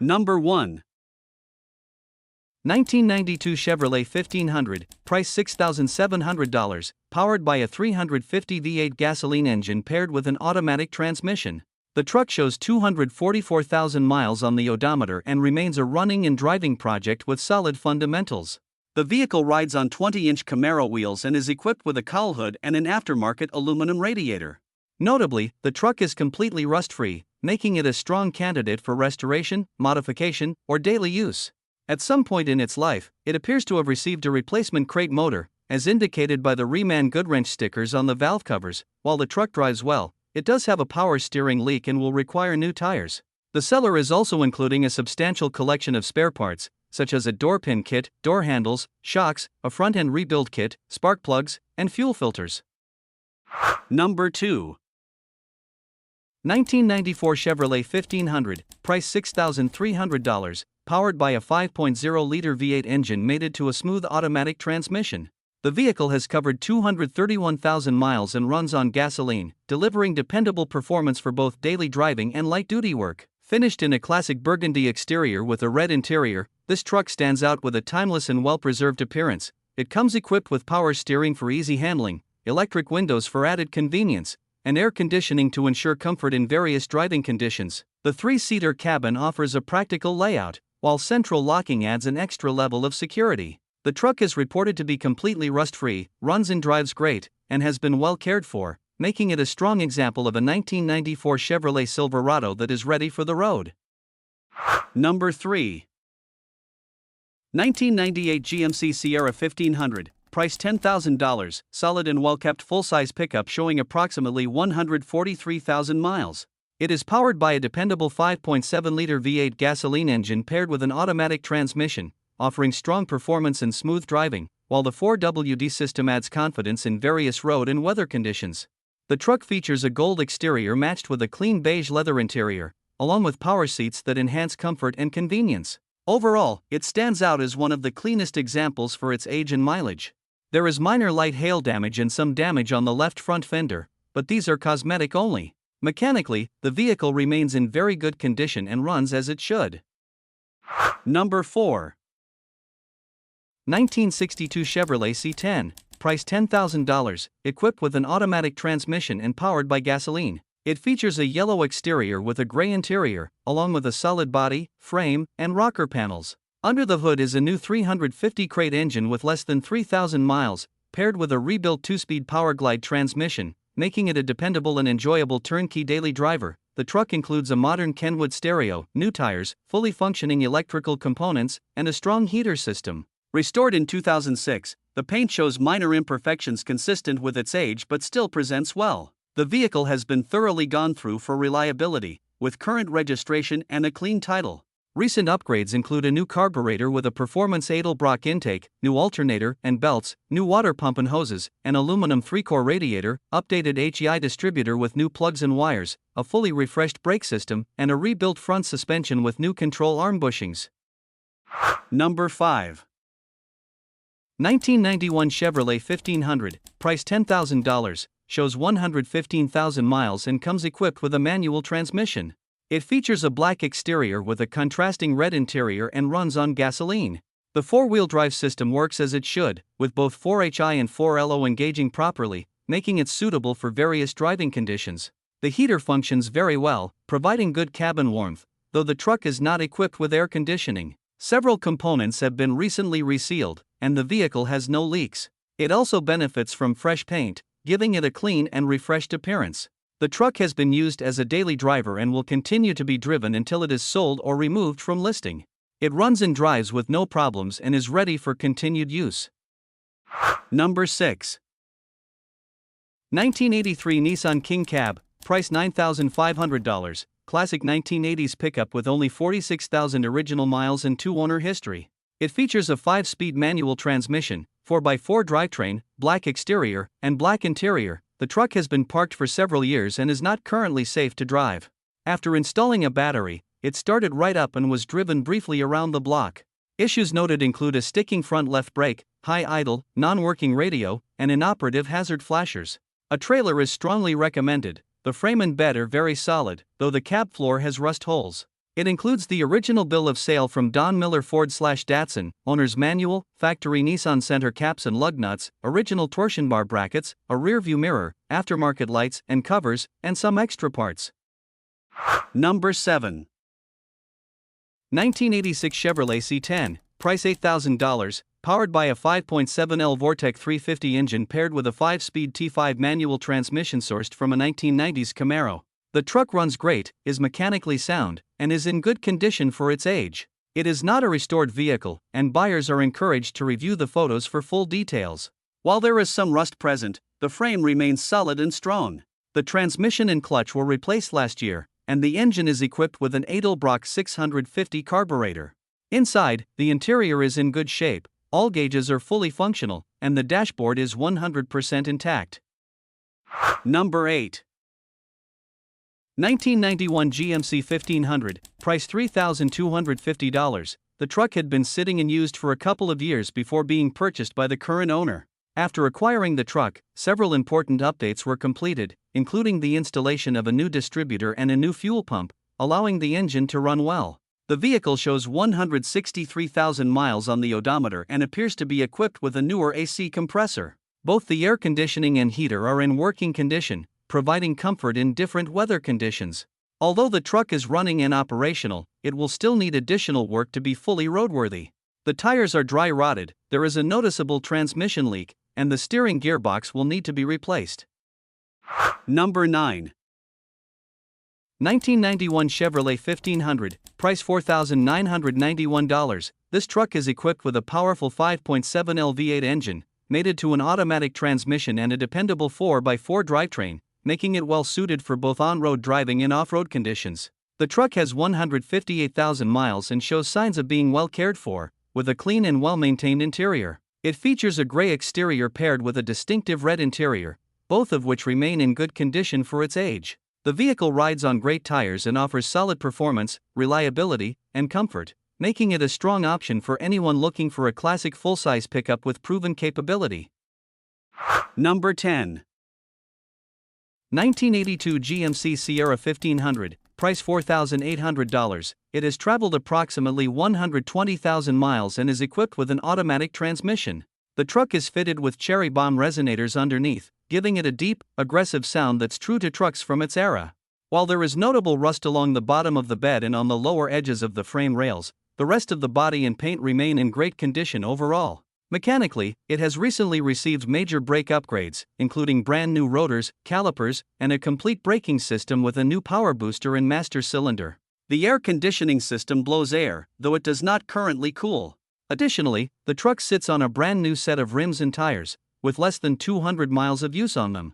Number 1. 1992 Chevrolet 1500, price $6,700, powered by a 350 V8 gasoline engine paired with an automatic transmission. The truck shows 244,000 miles on the odometer and remains a running and driving project with solid fundamentals. The vehicle rides on 20-inch Camaro wheels and is equipped with a cowl hood and an aftermarket aluminum radiator. Notably, the truck is completely rust-free, making it a strong candidate for restoration, modification, or daily use. At some point in its life, it appears to have received a replacement crate motor, as indicated by the Reman Goodwrench stickers on the valve covers. While the truck drives well, it does have a power steering leak and will require new tires. The seller is also including a substantial collection of spare parts, such as a door pin kit, door handles, shocks, a front-end rebuild kit, spark plugs, and fuel filters. Number 2. 1994 Chevrolet 1500, price $6,300, powered by a 5.0-liter V8 engine mated to a smooth automatic transmission. The vehicle has covered 231,000 miles and runs on gasoline, delivering dependable performance for both daily driving and light-duty work. Finished in a classic burgundy exterior with a red interior, this truck stands out with a timeless and well-preserved appearance. It comes equipped with power steering for easy handling, electric windows for added convenience, and air conditioning to ensure comfort in various driving conditions. The 3-seater cabin offers a practical layout, while central locking adds an extra level of security. The truck is reported to be completely rust-free, runs and drives great, and has been well cared for, making it a strong example of a 1994 Chevrolet Silverado that is ready for the road. Number 3. 1998 GMC Sierra 1500, price $10,000, solid and well-kept full-size pickup showing approximately 143,000 miles. It is powered by a dependable 5.7-liter V8 gasoline engine paired with an automatic transmission, offering strong performance and smooth driving, while the 4WD system adds confidence in various road and weather conditions. The truck features a gold exterior matched with a clean beige leather interior, along with power seats that enhance comfort and convenience. Overall, it stands out as one of the cleanest examples for its age and mileage. There is minor light hail damage and some damage on the left front fender, but these are cosmetic only. Mechanically, the vehicle remains in very good condition and runs as it should. Number 4. 1962 Chevrolet C10, price $10,000, equipped with an automatic transmission and powered by gasoline. It features a yellow exterior with a gray interior, along with a solid body, frame, and rocker panels. Under the hood is a new 350 crate engine with less than 3,000 miles, paired with a rebuilt 2-speed Powerglide transmission, making it a dependable and enjoyable turnkey daily driver. The truck includes a modern Kenwood stereo, new tires, fully functioning electrical components, and a strong heater system. Restored in 2006, the paint shows minor imperfections consistent with its age but still presents well. The vehicle has been thoroughly gone through for reliability, with current registration and a clean title. Recent upgrades include a new carburetor with a performance Edelbrock intake, new alternator and belts, new water pump and hoses, an aluminum 3-core radiator, updated HEI distributor with new plugs and wires, a fully refreshed brake system, and a rebuilt front suspension with new control arm bushings. Number 5. 1991 Chevrolet 1500, price $10,000, shows 115,000 miles and comes equipped with a manual transmission. It features a black exterior with a contrasting red interior and runs on gasoline. The 4-wheel drive system works as it should, with both 4HI and 4LO engaging properly, making it suitable for various driving conditions. The heater functions very well, providing good cabin warmth, though the truck is not equipped with air conditioning. Several components have been recently resealed, and the vehicle has no leaks. It also benefits from fresh paint, giving it a clean and refreshed appearance. The truck has been used as a daily driver and will continue to be driven until it is sold or removed from listing. It runs and drives with no problems and is ready for continued use. Number 6. 1983 Nissan King Cab, price $9,500, classic 1980s pickup with only 46,000 original miles and 2-owner history. It features a 5-speed manual transmission, 4x4 drivetrain, black exterior, and black interior. The truck has been parked for several years and is not currently safe to drive. After installing a battery, it started right up and was driven briefly around the block. Issues noted include a sticking front left brake, high idle, non-working radio, and inoperative hazard flashers. A trailer is strongly recommended. The frame and bed are very solid, though the cab floor has rust holes. It includes the original bill of sale from Don Miller Ford/Datsun, owner's manual, factory Nissan center caps and lug nuts, original torsion bar brackets, a rear view mirror, aftermarket lights and covers, and some extra parts. Number 7. 1986 Chevrolet C10, price $8,000, powered by a 5.7L Vortec 350 engine paired with a 5-speed T5 manual transmission sourced from a 1990s Camaro. The truck runs great, is mechanically sound, and is in good condition for its age. It is not a restored vehicle, and buyers are encouraged to review the photos for full details. While there is some rust present, the frame remains solid and strong. The transmission and clutch were replaced last year, and the engine is equipped with an Edelbrock 650 carburetor. Inside, the interior is in good shape, all gauges are fully functional, and the dashboard is 100% intact. Number 8. 1991 GMC 1500, price $3,250. The truck had been sitting and used for a couple of years before being purchased by the current owner. After acquiring the truck, several important updates were completed, including the installation of a new distributor and a new fuel pump, allowing the engine to run well. The vehicle shows 163,000 miles on the odometer and appears to be equipped with a newer AC compressor. Both the air conditioning and heater are in working condition, providing comfort in different weather conditions. Although the truck is running and operational, it will still need additional work to be fully roadworthy. The tires are dry rotted, there is a noticeable transmission leak, and the steering gearbox will need to be replaced. Number 9. 1991 Chevrolet 1500, price $4,991. This truck is equipped with a powerful 5.7L V8 engine, mated to an automatic transmission and a dependable 4x4 drivetrain, making it well suited for both on-road driving and off-road conditions. The truck has 158,000 miles and shows signs of being well cared for, with a clean and well-maintained interior. It features a gray exterior paired with a distinctive red interior, both of which remain in good condition for its age. The vehicle rides on great tires and offers solid performance, reliability, and comfort, making it a strong option for anyone looking for a classic full-size pickup with proven capability. Number 10. 1982 GMC Sierra 1500, price $4,800. It has traveled approximately 120,000 miles and is equipped with an automatic transmission. The truck is fitted with cherry bomb resonators underneath, giving it a deep, aggressive sound that's true to trucks from its era. While there is notable rust along the bottom of the bed and on the lower edges of the frame rails, the rest of the body and paint remain in great condition overall. Mechanically, it has recently received major brake upgrades, including brand new rotors, calipers, and a complete braking system with a new power booster and master cylinder. The air conditioning system blows air, though it does not currently cool. Additionally, the truck sits on a brand new set of rims and tires, with less than 200 miles of use on them.